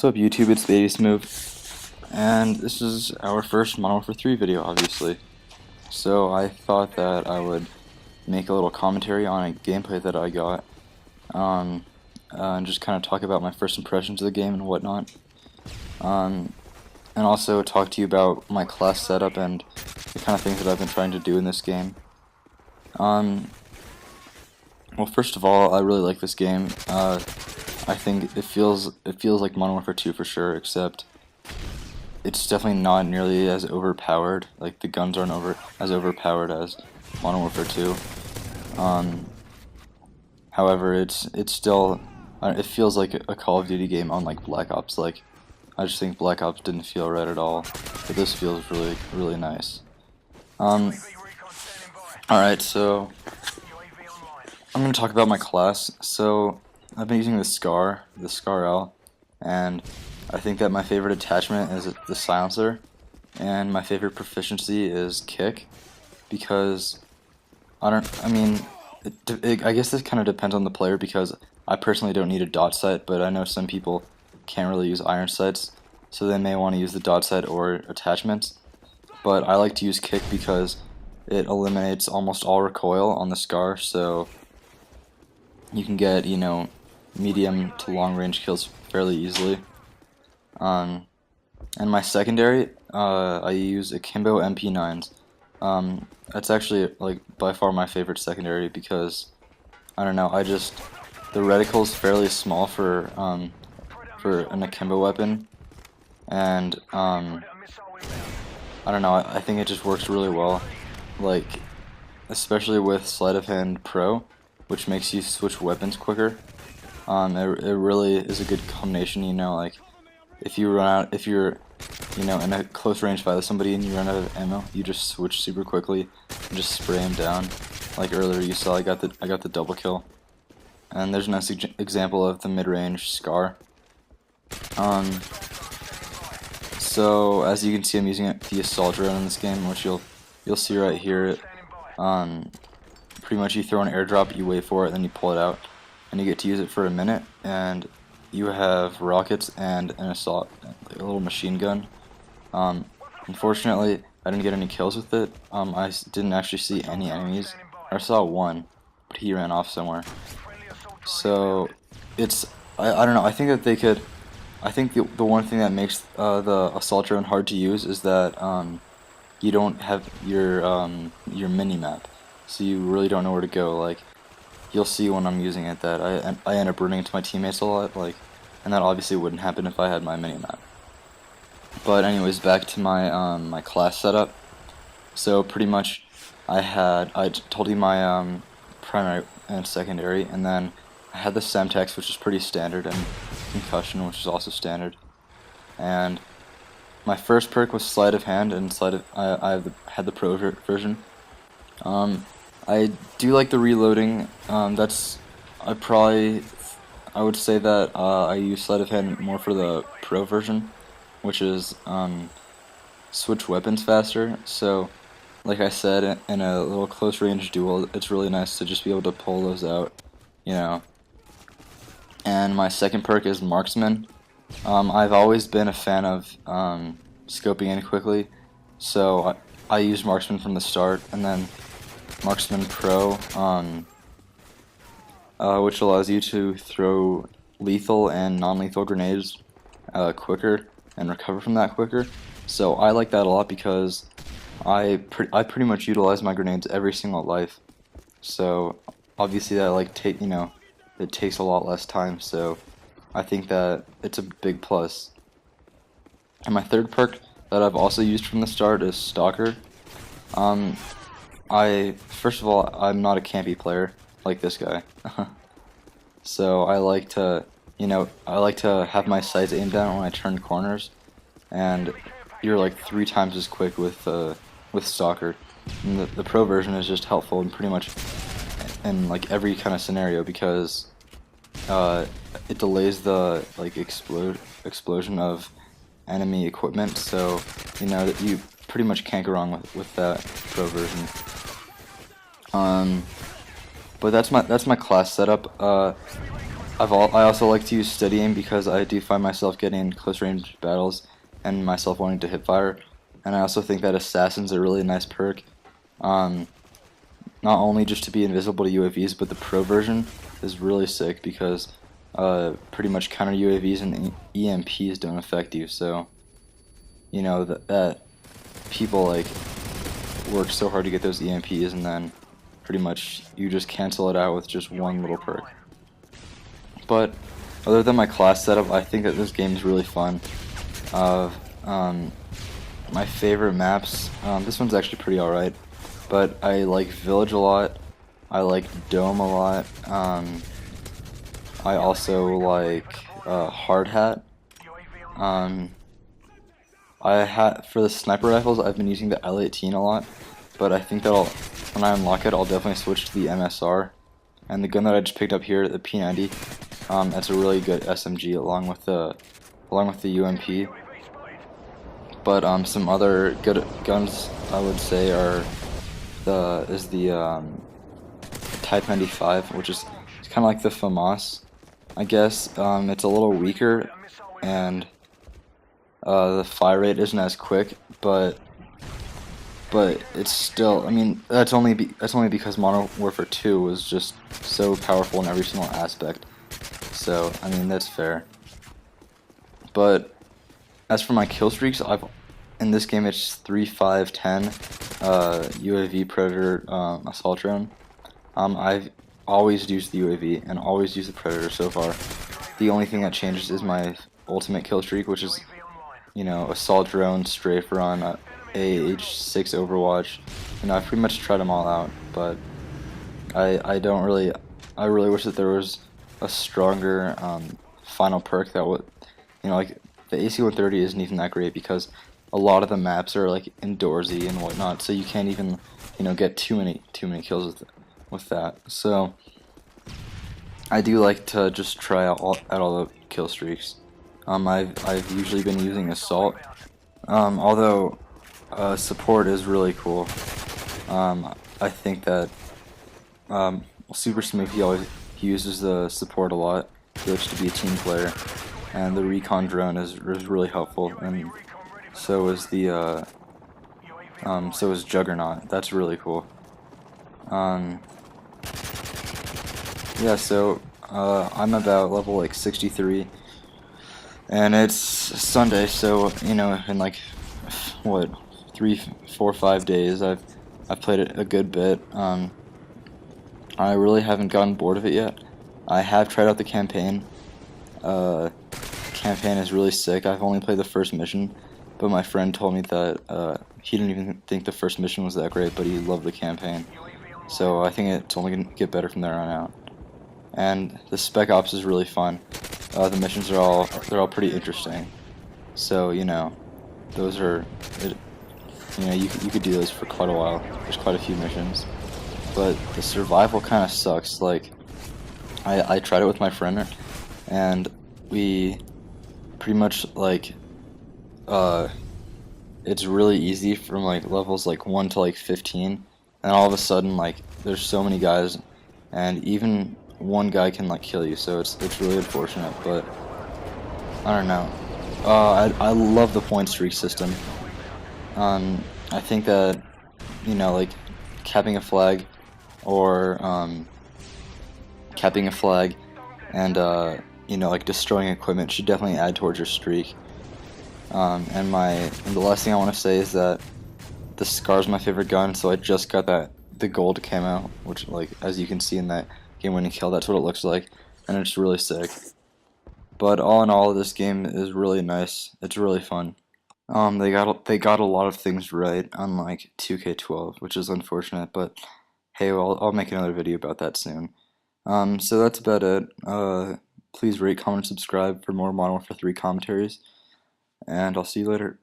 What's up YouTube, it's MW3, and this is our first MW3 video, obviously. So I thought that I would make a little commentary on a gameplay that I got, and just kind of talk about my first impressions of the game and whatnot. And also talk to you about my class setup and the kind of things that I've been trying to do in this game. Well, first of all, I really like this game. I think it feels like Modern Warfare 2 for sure, except it's definitely not nearly as overpowered. Like, the guns aren't as overpowered as Modern Warfare 2. However, it's still it feels like a Call of Duty game, unlike Black Ops. Like, I just think Black Ops didn't feel right at all, but this feels really nice. Alright, so I'm going to talk about my class. So I've been using the Scar L, and I think that my favorite attachment is the silencer, and my favorite proficiency is kick, because I guess this kind of depends on the player, because I personally don't need a dot sight, but I know some people can't really use iron sights, so they may want to use the dot sight or attachments. But I like to use kick because it eliminates almost all recoil on the Scar, so you can get, you know, medium to long range kills fairly easily. And my secondary, I use Akimbo MP9s. That's actually, like, by far my favorite secondary because, I don't know, the reticle is fairly small for an Akimbo weapon, and I don't know, I think it just works really well, like, especially with Sleight of Hand Pro, which makes you switch weapons quicker. It really is a good combination, you know, like, if you're, you know, in a close range fight with somebody and you run out of ammo, you just switch super quickly and just spray them down. Like earlier you saw, I got the double kill. And there's a nice example of the mid-range Scar. So as you can see, I'm using the assault drone in this game, which you'll see right here. Pretty much you throw an airdrop, you wait for it, then you pull it out, and you get to use it for a minute, and you have rockets and an assault, like a little machine gun. Unfortunately, I didn't get any kills with it. I didn't actually see any enemies. I saw one, but he ran off somewhere. So it's, I don't know, I think that they could, I think the one thing that makes the assault drone hard to use is that you don't have your mini-map, so you really don't know where to go. Like, you'll see when I'm using it that I end up running into my teammates a lot, like, and that obviously wouldn't happen if I had my mini-map. But anyways, back to my my class setup. So pretty much I told you my primary and secondary, and then I had the Semtex, which is pretty standard, and concussion, which is also standard. And my first perk was Sleight of Hand, and I had the Pro version. I do like the reloading. I would say that I use Sleight of Hand more for the Pro version, which is switch weapons faster. So, like I said, in a little close range duel, it's really nice to just be able to pull those out, you know. And my second perk is Marksman. I've always been a fan of scoping in quickly, so I used Marksman from the start, and then Marksman Pro, which allows you to throw lethal and non-lethal grenades quicker and recover from that quicker. So I like that a lot because I pretty much utilize my grenades every single life. So obviously that it takes a lot less time. So I think that it's a big plus. And my third perk that I've also used from the start is Stalker. First of all, I'm not a campy player like this guy. So I like to have my sights aimed down when I turn corners, and you're like 3 times as quick with Stalker. And the Pro version is just helpful in pretty much in like every kind of scenario, because it delays the explosion of enemy equipment, so you know that you pretty much can't go wrong with that Pro version. But that's my class setup. I also like to use steady aim because I do find myself getting in close range battles and myself wanting to hip fire. And I also think that Assassin's a really nice perk. Um, Not only just to be invisible to UAVs, but the pro version is really sick because pretty much counter UAVs and EMPs don't affect you. So you know that people like work so hard to get those EMPs, and then pretty much you just cancel it out with just one little perk. But other than my class setup, I think that this game is really fun. Uh, um, my favorite maps, this one's actually pretty alright, but I like Village a lot. I like Dome a lot. I also like Hard Hat. For the sniper rifles, I've been using the L18 a lot, but I think that when I unlock it, I'll definitely switch to the MSR. And the gun that I just picked up here, the P90, that's a really good SMG along with the UMP. But some other good guns I would say are the Type 95, which is kind of like the FAMAS, I guess. It's a little weaker, and the fire rate isn't as quick, but it's still. I mean, that's only because Modern Warfare 2 was just so powerful in every single aspect. So I mean, that's fair. But as for my kill streaks, in this game it's 3, 5, 10, UAV Predator, assault drone. I've always used the UAV and always used the Predator so far. The only thing that changes is my ultimate kill streak, which is, you know, assault drone, strafe run, AH6 Overwatch. You know, I've pretty much tried them all out, but I really wish that there was a stronger final perk that would, you know, like the AC-130 isn't even that great because a lot of the maps are like indoorsy and whatnot, so you can't even, you know, get too many kills with that. So I do like to just try out all the kill streaks. I've usually been using assault, although support is really cool. I think that Super Smooth, he uses the support a lot. He likes to be a team player, and the recon drone is really helpful, and so is Juggernaut. That's really cool. Yeah, so I'm about level like 63, and it's Sunday, so you know, in like what 3, 4, 5 days, I've played it a good bit. I really haven't gotten bored of it yet. I have tried out the campaign. Campaign is really sick. I've only played the first mission, but my friend told me that he didn't even think the first mission was that great, but he loved the campaign. So I think it's only gonna get better from there on out. And the Spec Ops is really fun. The missions are all pretty interesting. So you know, those are you know, you could do those for quite a while. There's quite a few missions, but the survival kind of sucks. Like I tried it with my friend, and we pretty much like it's really easy from like levels like 1 to like 15, and all of a sudden like there's so many guys, and even one guy can like kill you. So it's really unfortunate, but I don't know. I love the point streak system. I think that, you know, like capping a flag or capping a flag and you know, like destroying equipment should definitely add towards your streak. And the last thing I want to say is that the Scar's my favorite gun, so I just got the gold camo, which, like, as you can see in that game-winning kill, that's what it looks like, and it's really sick. But all in all, this game is really nice. It's really fun. They got a lot of things right, unlike 2K12, which is unfortunate. But hey, well, I'll make another video about that soon. So that's about it. Please rate, comment, subscribe for more Modern Warfare 3 commentaries, and I'll see you later.